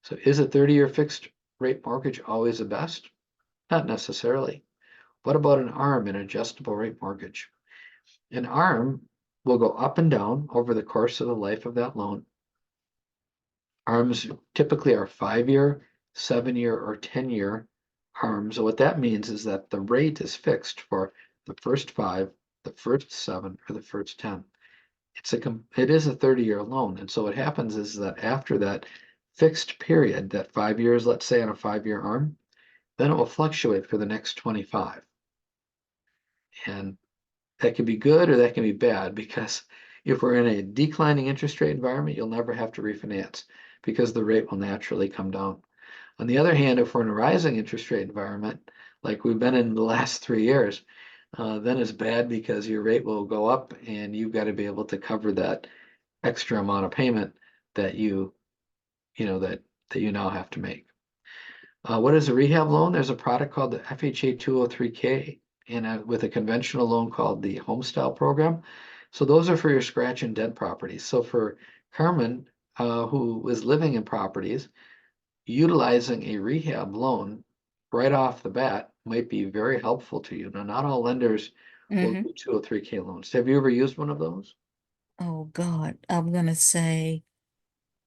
So is a 30-year fixed rate mortgage always the best? Not necessarily. What about an ARM, an adjustable rate mortgage? An ARM will go up and down over the course of the life of that loan. ARMs typically are 5-year, 7-year, or 10-year ARMs. So what that means is that the rate is fixed for the first 5, the first 7, or the first 10. It is a 30-year loan. And so what happens is that after that fixed period, that 5 years, let's say on a 5-year ARM, then it will fluctuate for the next 25. And that can be good or that can be bad, because if we're in a declining interest rate environment, you'll never have to refinance because the rate will naturally come down. On the other hand, if we're in a rising interest rate environment, like we've been in the last 3 years, then it's bad because your rate will go up and you've got to be able to cover that extra amount of payment that you now have to make. What is a rehab loan? There's a product called the FHA 203K and with a conventional loan called the Homestyle program. So those are for your scratch and dent properties. So for Carmen, who is living in properties, utilizing a rehab loan right off the bat might be very helpful to you. Now, not all lenders will do 203K loans. Have you ever used one of those? Oh, God, I'm gonna say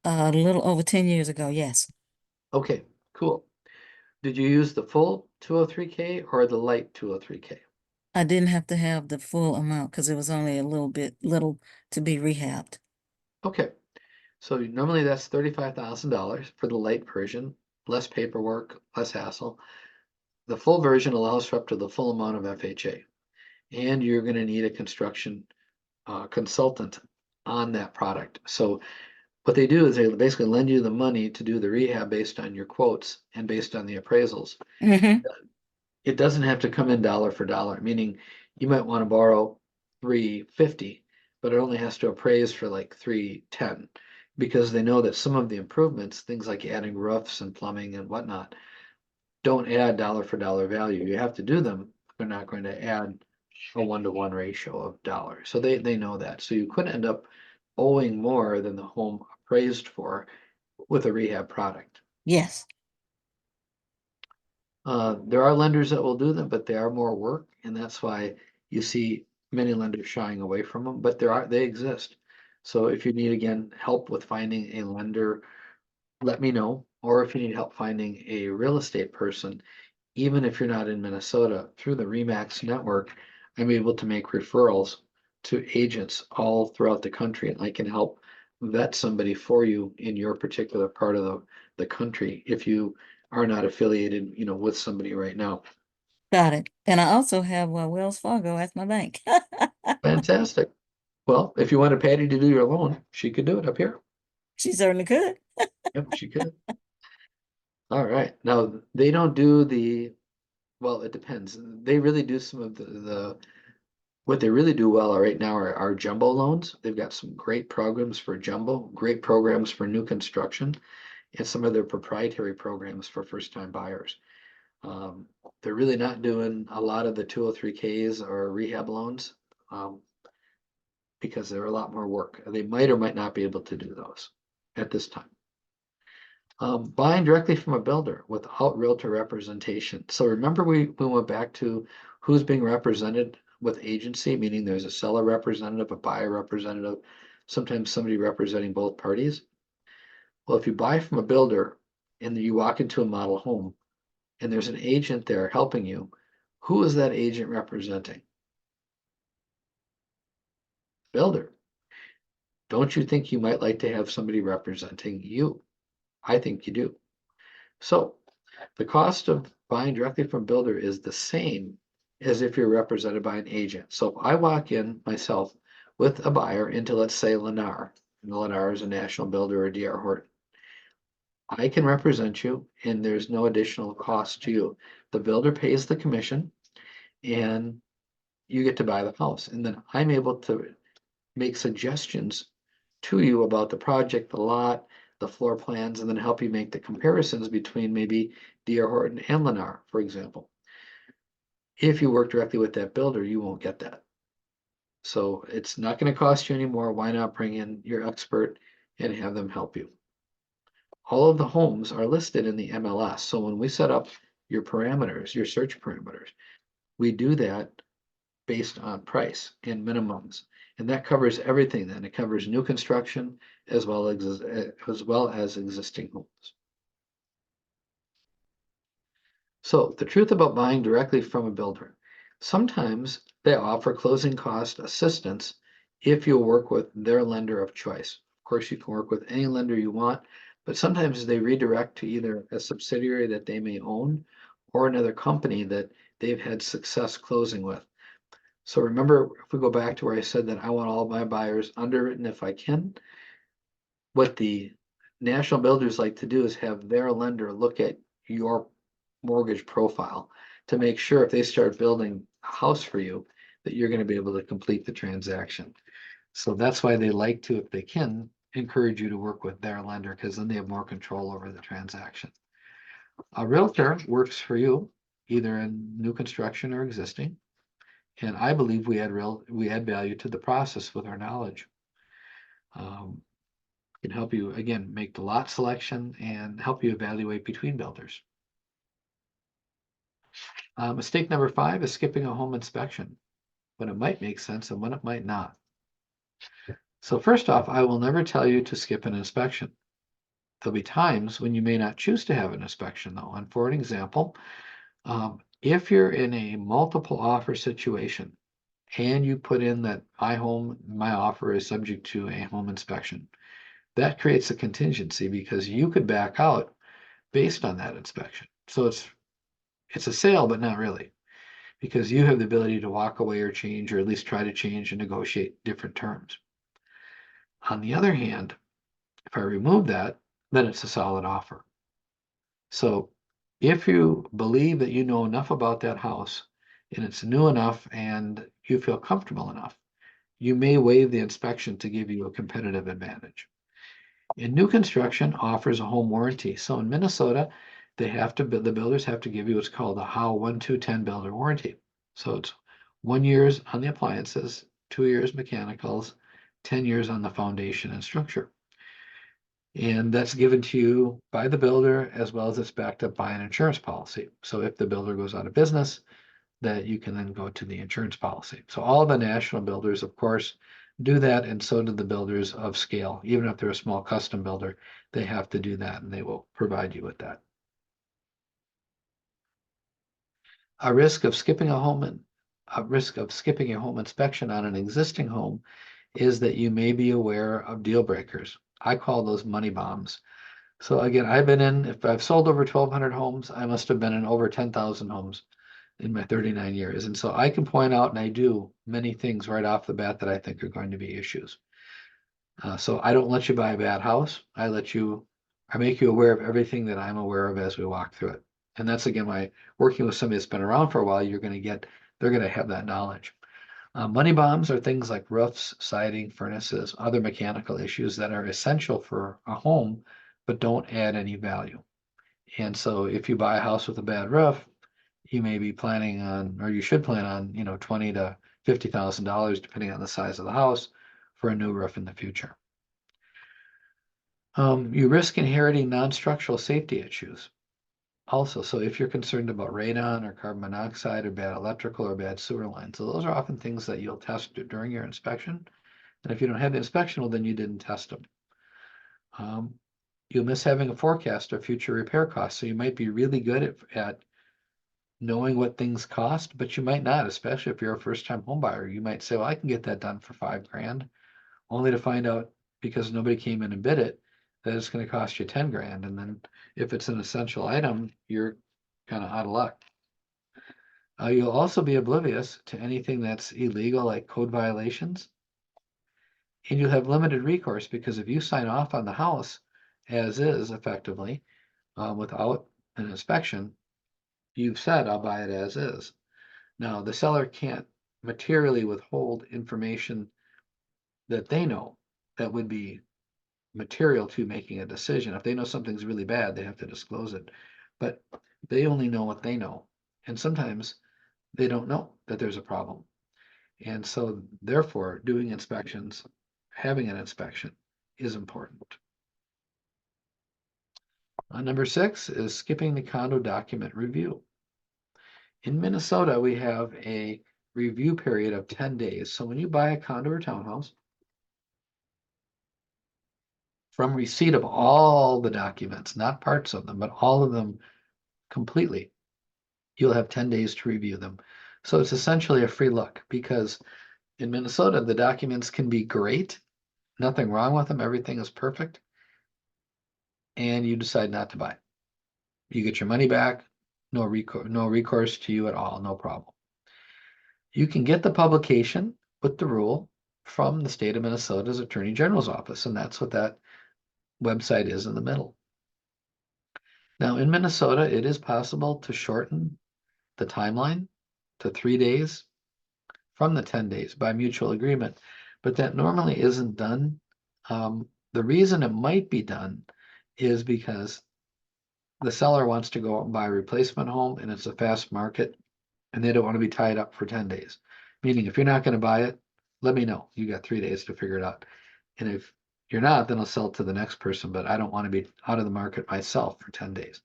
a little over 10 years ago, yes. Okay, cool. Did you use the full 203K or the light 203K? I didn't have to have the full amount because it was only a little to be rehabbed. Okay, so normally that's $35,000 for the light version, less paperwork, less hassle. The full version allows for up to the full amount of FHA, and you're going to need a construction consultant on that product. So what they do is they basically lend you the money to do the rehab based on your quotes and based on the appraisals. Mm-hmm. It doesn't have to come in dollar for dollar, meaning you might want to borrow 350, but it only has to appraise for like 310 because they know that some of the improvements, things like adding roofs and plumbing and whatnot, don't add dollar for dollar value. You have to do them. They're not going to add a 1-to-1 ratio of dollars. So they know that. So you could end up owing more than the home appraised for with a rehab product. Yes. There are lenders that will do them, but they are more work, and that's why you see many lenders shying away from them, but they exist. So if you need, again, help with finding a lender, let me know. Or if you need help finding a real estate person, even if you're not in Minnesota, through the REMAX network, I'm able to make referrals to agents all throughout the country, and I can help vet somebody for you in your particular part of the country if you are not affiliated, with somebody right now. Got it. And I also have Wells Fargo as my bank. Fantastic. Well, if you wanted Patty to do your loan, she could do it up here. She certainly could. Yep, she could. All right. Now, they don't do well, it depends. They really do some of what they really do well right now are jumbo loans. They've got some great programs for jumbo, great programs for new construction, and some of their proprietary programs for first-time buyers. They're really not doing a lot of the 203Ks or rehab loans because they're a lot more work. They might or might not be able to do those at this time. Buying directly from a builder without realtor representation. So remember we went back to who's being represented with agency, meaning there's a seller representative, a buyer representative, sometimes somebody representing both parties. Well, if you buy from a builder and you walk into a model home and there's an agent there helping you, who is that agent representing? Builder. Don't you think you might like to have somebody representing you? I think you do. So the cost of buying directly from builder is the same as if you're represented by an agent. So if I walk in myself with a buyer into, let's say, Lennar, and Lennar is a national builder or D.R. Horton, I can represent you and there's no additional cost to you. The builder pays the commission and you get to buy the house. And then I'm able to make suggestions to you about the project, the lot, the floor plans, and then help you make the comparisons between maybe D.R. Horton and Lennar, for example. If you work directly with that builder, you won't get that. So it's not going to cost you anymore. Why not bring in your expert and have them help you? All of the homes are listed in the MLS. So when we set up your parameters, your search parameters, we do that based on price and minimums. And that covers everything then. It covers new construction as well as existing homes. So the truth about buying directly from a builder, sometimes they offer closing cost assistance if you work with their lender of choice. Of course, you can work with any lender you want, but sometimes they redirect to either a subsidiary that they may own or another company that they've had success closing with. So remember, if we go back to where I said that I want all my buyers underwritten if I can, what the national builders like to do is have their lender look at your mortgage profile to make sure if they start building a house for you, that you're going to be able to complete the transaction. So that's why they like to, if they can, encourage you to work with their lender because then they have more control over the transaction. A realtor works for you either in new construction or existing. And I believe we add value to the process with our knowledge. Can help you, again, make the lot selection and help you evaluate between builders. Mistake number 5 is skipping a home inspection, when it might make sense and when it might not. So first off, I will never tell you to skip an inspection. There'll be times when you may not choose to have an inspection though. And for an example, if you're in a multiple offer situation and you put in that my offer is subject to a home inspection, that creates a contingency because you could back out based on that inspection. So it's a sale, but not really, because you have the ability to walk away or change, or at least try to change and negotiate different terms. On the other hand, if I remove that, then it's a solid offer. So if you believe that you know enough about that house and it's new enough and you feel comfortable enough, you may waive the inspection to give you a competitive advantage. In new construction offers a home warranty. So in Minnesota, the builders have to give you what's called a HOW 1-2-10 builder warranty. So it's 1 year on the appliances, 2 years mechanicals, 10 years on the foundation and structure. And that's given to you by the builder as well as it's backed up by an insurance policy. So if the builder goes out of business, that you can then go to the insurance policy. So all the national builders, of course, do that, and so do the builders of scale. Even if they're a small custom builder, they have to do that, and they will provide you with that. A risk of skipping a home inspection on an existing home is that you may be aware of deal breakers. I call those money bombs. So again, if I've sold over 1,200 homes, I must have been in over 10,000 homes in my 39 years. And so I can point out, and I do many things right off the bat that I think are going to be issues. So I don't let you buy a bad house. I make you aware of everything that I'm aware of as we walk through it. And that's again, working with somebody that's been around for a while, they're going to have that knowledge. Money bombs are things like roofs, siding, furnaces, other mechanical issues that are essential for a home, but don't add any value. And so if you buy a house with a bad roof, you may be planning on, or you should plan on, $20,000 to $50,000, depending on the size of the house, for a new roof in the future. You risk inheriting non-structural safety issues. Also, so if you're concerned about radon or carbon monoxide or bad electrical or bad sewer lines, so those are often things that you'll test during your inspection. And if you don't have the inspection, well, then you didn't test them. You'll miss having a forecast of future repair costs. So you might be really good at knowing what things cost, but you might not, especially if you're a first-time home buyer. You might say, well, I can get that done for $5,000, only to find out, because nobody came in and bid it, that it's going to cost you $10,000. And then if it's an essential item, you're kind of out of luck. You'll also be oblivious to anything that's illegal, like code violations. And you'll have limited recourse, because if you sign off on the house as is, effectively, without an inspection, you've said, I'll buy it as is. Now, the seller can't materially withhold information that they know that would be material to making a decision. If they know something's really bad, they have to disclose it. But they only know what they know. And sometimes they don't know that there's a problem. And so therefore, having an inspection is important. Number 6 is skipping the condo document review. In Minnesota, we have a review period of 10 days. So when you buy a condo or townhouse, from receipt of all the documents, not parts of them, but all of them completely, you'll have 10 days to review them. So it's essentially a free look, because in Minnesota, the documents can be great, nothing wrong with them, everything is perfect, and you decide not to buy. You get your money back, no recourse to you at all, no problem. You can get the publication with the rule from the state of Minnesota's Attorney General's office, and that's what that website is in the middle. Now, in Minnesota, it is possible to shorten the timeline to 3 days from the 10 days by mutual agreement, but that normally isn't done. The reason it might be done is because the seller wants to go out and buy a replacement home, and it's a fast market, and they don't want to be tied up for 10 days. Meaning, if you're not going to buy it, let me know. You got 3 days to figure it out. And if you're not, then I'll sell it to the next person, but I don't want to be out of the market myself for 10 days.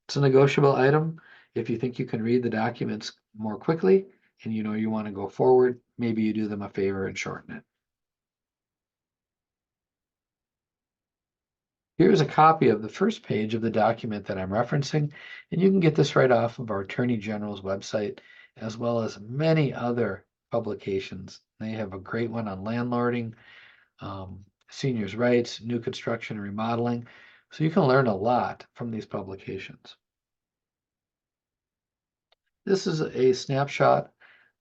It's a negotiable item. If you think you can read the documents more quickly and you want to go forward, maybe you do them a favor and shorten it. Here's a copy of the first page of the document that I'm referencing, and you can get this right off of our Attorney General's website, as well as many other publications. They have a great one on landlording, seniors' rights, new construction and remodeling. So you can learn a lot from these publications. This is a snapshot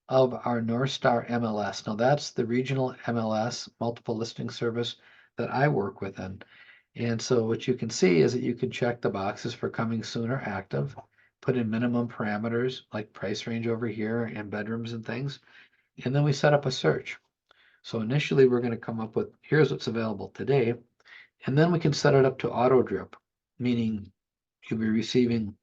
of our North Star MLS. Now that's the regional MLS, multiple listing service that I work within. And so what you can see is that you can check the boxes for coming soon or active, put in minimum parameters like price range over here and bedrooms and things. And then we set up a search. So initially we're going to come up with, here's what's available today. And then we can set it up to auto drip, meaning you'll be receiving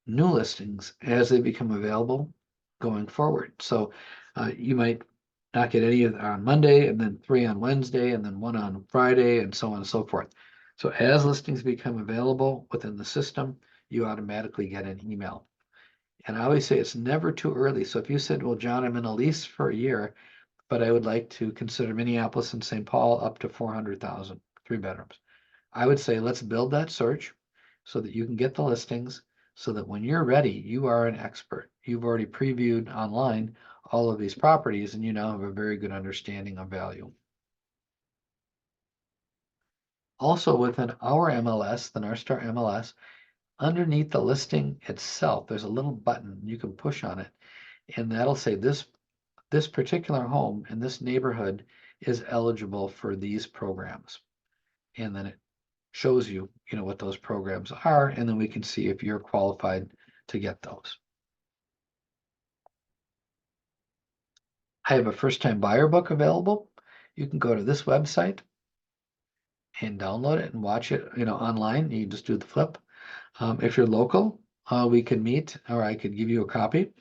new listings as they become available going forward. So you might not get any on Monday, and then 3 on Wednesday, and then 1 on Friday, and so on and so forth. So as listings become available within the system, you automatically get an email. And I always say it's never too early. So if you said, well, John, I'm in a lease for a year, but I would like to consider Minneapolis and St. Paul up to 400,000, 3 bedrooms. I would say let's build that search so that you can get the listings, so that when you're ready, you are an expert. You've already previewed online all of these properties, and you now have a very good understanding of value. Also within our MLS, the North Star MLS, underneath the listing itself, there's a little button you can push on it, and that'll say this particular home in this neighborhood is eligible for these programs. And then it shows you, what those programs are, and then we can see if you're qualified to get those. I have a first-time buyer book available. You can go to this website and download it and watch it, online. You just do the flip. If you're local, we could meet, or I could give you a copy.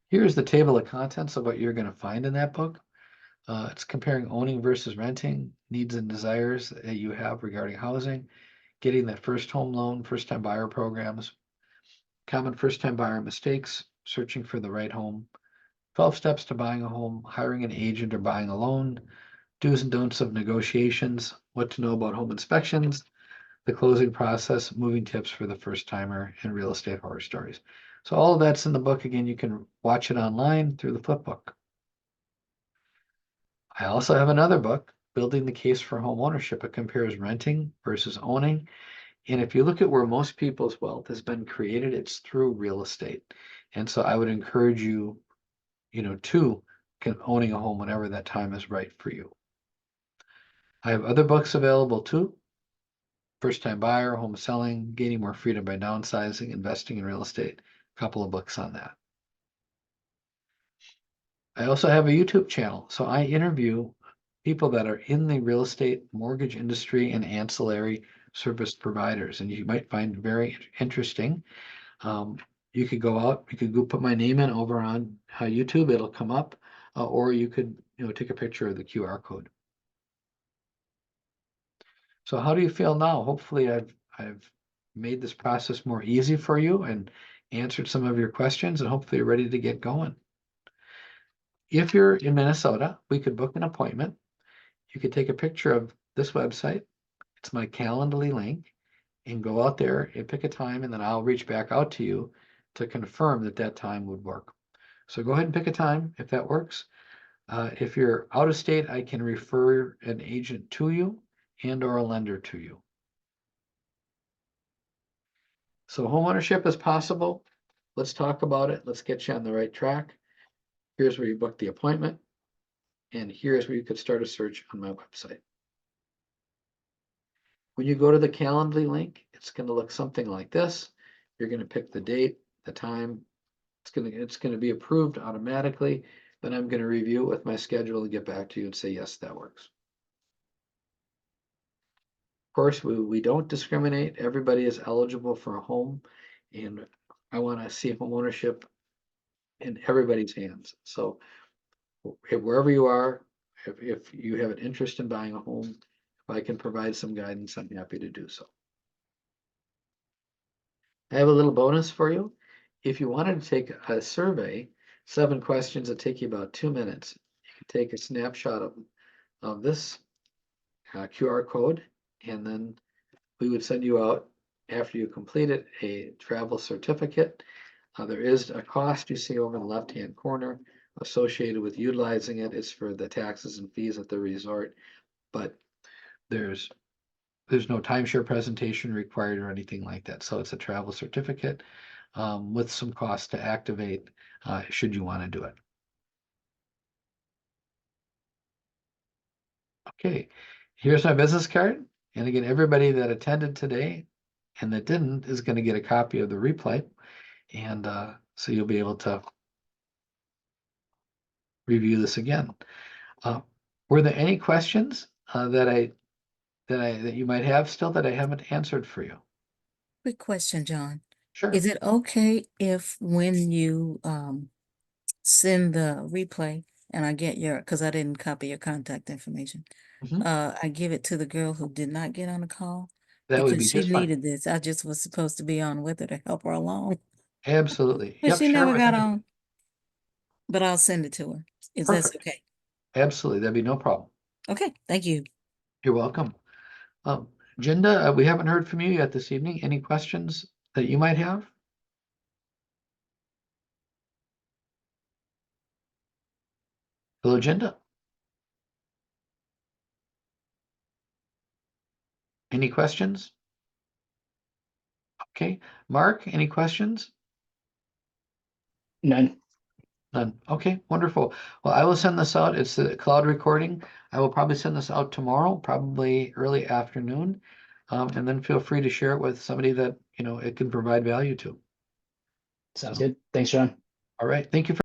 Here's the table of contents of what you're going to find in that book. It's comparing owning versus renting, needs and desires that you have regarding housing, getting that first home loan, first-time buyer programs, common first-time buyer mistakes, searching for the right home, 12 steps to buying a home, hiring an agent or buying a loan, do's and don'ts of negotiations, what to know about home inspections, the closing process, moving tips for the first timer, and real estate horror stories. So all of that's in the book. Again, you can watch it online through the flipbook. I also have another book, Building the Case for Home Ownership. It compares renting versus owning. And if you look at where most people's wealth has been created, it's through real estate. And so I would encourage you, to owning a home whenever that time is right for you. I have other books available too. First time buyer, home selling, gaining more freedom by downsizing, investing in real estate. A couple of books on that. I also have a YouTube channel. So I interview people that are in the real estate mortgage industry and ancillary service providers, and you might find very interesting. You could go out, you could go put my name in over on YouTube, it'll come up, or you could, take a picture of the QR code. So how do you feel now? Hopefully I've made this process more easy for you and answered some of your questions, and hopefully you're ready to get going. If you're in Minnesota, we could book an appointment. You could take a picture of this website. It's my Calendly link, and go out there and pick a time, and then I'll reach back out to you to confirm that that time would work. So go ahead and pick a time if that works. If you're out of state, I can refer an agent to you and or a lender to you. So homeownership is possible. Let's talk about it. Let's get you on the right track. Here's where you book the appointment. And here's where you could start a search on my website. When you go to the Calendly link, it's going to look something like this. You're going to pick the date, the time. It's going to be approved automatically. Then I'm going to review it with my schedule and get back to you and say, yes, that works. Of course, we don't discriminate. Everybody is eligible for a home, and I want to see home ownership in everybody's hands. So wherever you are, if you have an interest in buying a home, if I can provide some guidance, I'm happy to do so. I have a little bonus for you. If you wanted to take a survey, 7 questions that take you about 2 minutes, you can take a snapshot of this QR code, and then we would send you out, after you complete it, a travel certificate. There is a cost you see over in the left-hand corner associated with utilizing it. It's for the taxes and fees at the resort, but there's no timeshare presentation required or anything like that. So it's a travel certificate with some cost to activate should you want to do it. Okay, here's my business card. And again, everybody that attended today and that didn't is going to get a copy of the replay. And so you'll be able to review this again. Were there any questions that you might have still that I haven't answered for you? Quick question, John. Sure. Is it okay if when you send the replay and I get because I didn't copy your contact information, Mhm. I give it to the girl who did not get on the call? That would Because be she just fine. needed this. I just was supposed to be on with her to help her along, Absolutely. but Yep, she share never with got anybody. on. But I'll send it to her. Is that Perfect. okay? Absolutely. That'd be no problem. Okay, thank you. You're welcome. Jinda, we haven't heard from you yet this evening. Any questions that you might have? Hello, Jinda. Any questions? Okay. Mark, any questions? None. None. Okay, wonderful. Well, I will send this out. It's a cloud recording. I will probably send this out tomorrow, probably early afternoon. And then feel free to share it with somebody that, it can provide value to. Sounds good. Thanks, John. All right. Thank you for